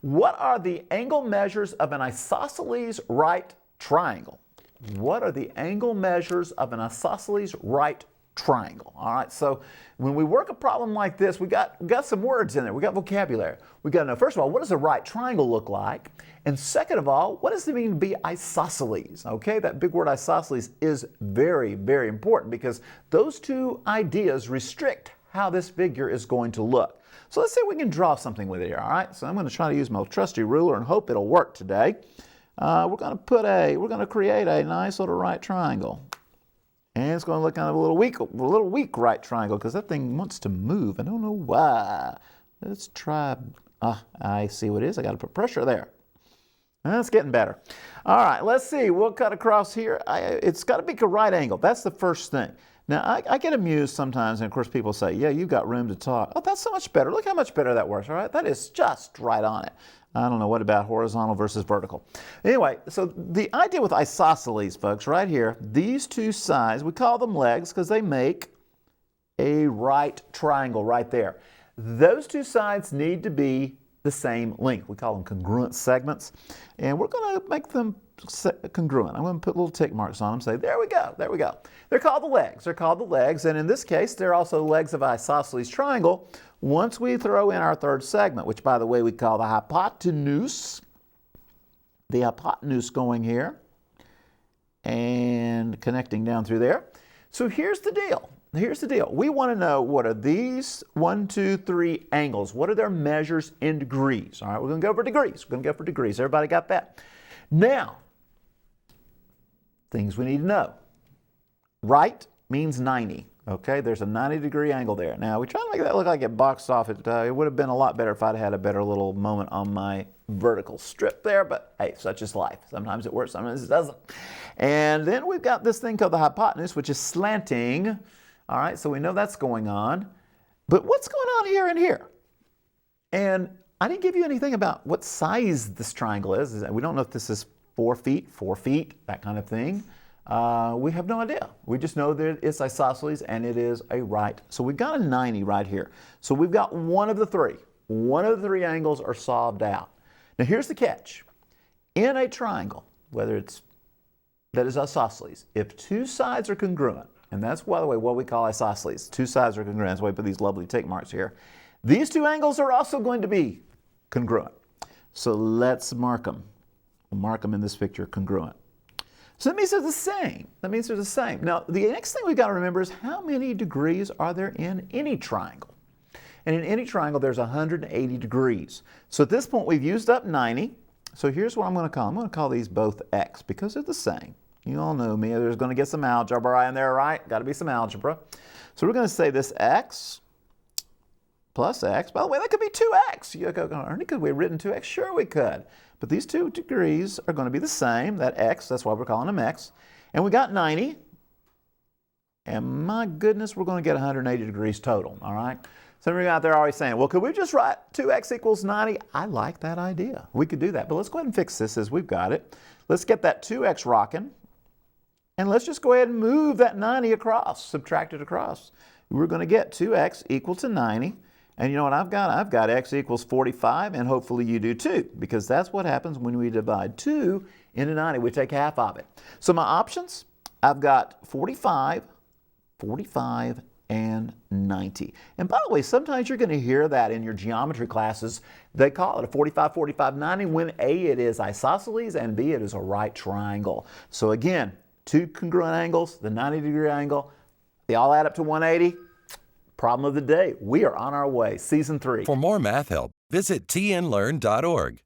What are the angle measures of an isosceles right triangle? What are the angle measures of an isosceles right triangle? All right, so when we work a problem like this, we got some words in there. We got vocabulary. We got to know, first of all, what does a right triangle look like? And second of all, what does it mean to be isosceles? Okay, that big word isosceles is very, very important because those two ideas restrict how this figure is going to look. So let's see if we can draw something with it here, all right? So I'm going to try to use my trusty ruler and hope it'll work today. We're going to create a nice little right triangle. And it's going to look kind of a little weak right triangle because that thing wants to move. I don't know why. Let's try, I see what it is. I got to put pressure there. That's getting better. All right, let's see. We'll cut across here. It's got to be a right angle. That's the first thing. Now, I get amused sometimes, and of course people say, yeah, you've got room to talk. Oh, that's so much better. Look how much better that works, all right? That is just right on it. I don't know, what about horizontal versus vertical? Anyway, so the idea with isosceles, folks, right here, these two sides, we call them legs because they make a right triangle right there. Those two sides need to be the same length. We call them congruent segments, and we're going to make them congruent. I'm going to put little tick marks on them, say, there we go, there we go. They're called the legs. They're called the legs, and in this case, they're also legs of isosceles triangle once we throw in our third segment, which, by the way, we call the hypotenuse. The hypotenuse going here and connecting down through there. So here's the deal. Here's the deal. We want to know what are these 1, 2, 3 angles. What are their measures in degrees? All right, we're going to go for degrees. We're going to go for degrees. Everybody got that? Now, things we need to know. Right means 90. Okay, there's a 90-degree angle there. Now, we try to make that look like it boxed off. It would have been a lot better if I'd had a better little moment on my vertical strip there, but hey, such is life. Sometimes it works, sometimes it doesn't. And then we've got this thing called the hypotenuse, which is slanting. All right, so we know that's going on. But what's going on here and here? And I didn't give you anything about what size this triangle is. We don't know if this is 4 feet, that kind of thing. We have no idea. We just know that it's isosceles and it is a right. So we've got a 90 right here. So we've got one of the three. One of the three angles are solved out. Now here's the catch. In a triangle, whether it's that is isosceles, if two sides are congruent, and that's, by the way, what we call isosceles. Two sides are congruent. That's why we put these lovely tick marks here. These two angles are also going to be congruent. So let's mark them. We'll mark them in this picture congruent. So that means they're the same. That means they're the same. Now, the next thing we've got to remember is how many degrees are there in any triangle? And in any triangle, there's 180 degrees. So at this point, we've used up 90. So here's what I'm going to call. I'm going to call these both x because they're the same. You all know me. There's going to get some algebra in there, right? Got to be some algebra. So we're going to say this x plus x. By the way, that could be 2x. You go, Ernie, could we have written 2x? Sure, we could. But these two degrees are going to be the same. That x, that's why we're calling them x. And we got 90. And my goodness, we're going to get 180 degrees total, all right? Some of you out there are always saying, well, could we just write 2x equals 90? I like that idea. We could do that. But let's go ahead and fix this as we've got it. Let's get that 2x rocking. And let's just go ahead and move that 90 across, subtract it across. We're going to get 2x equal to 90. And you know what I've got? I've got x equals 45, and hopefully you do too, because that's what happens when we divide 2 into 90. We take half of it. So my options, I've got 45, 45, and 90. And by the way, sometimes you're going to hear that in your geometry classes. They call it a 45, 45, 90 when A, it is isosceles, and B, it is a right triangle. So again, two congruent angles, the 90-degree angle, they all add up to 180. Problem of the day. We are on our way. Season 3. For more math help, visit tnlearn.org.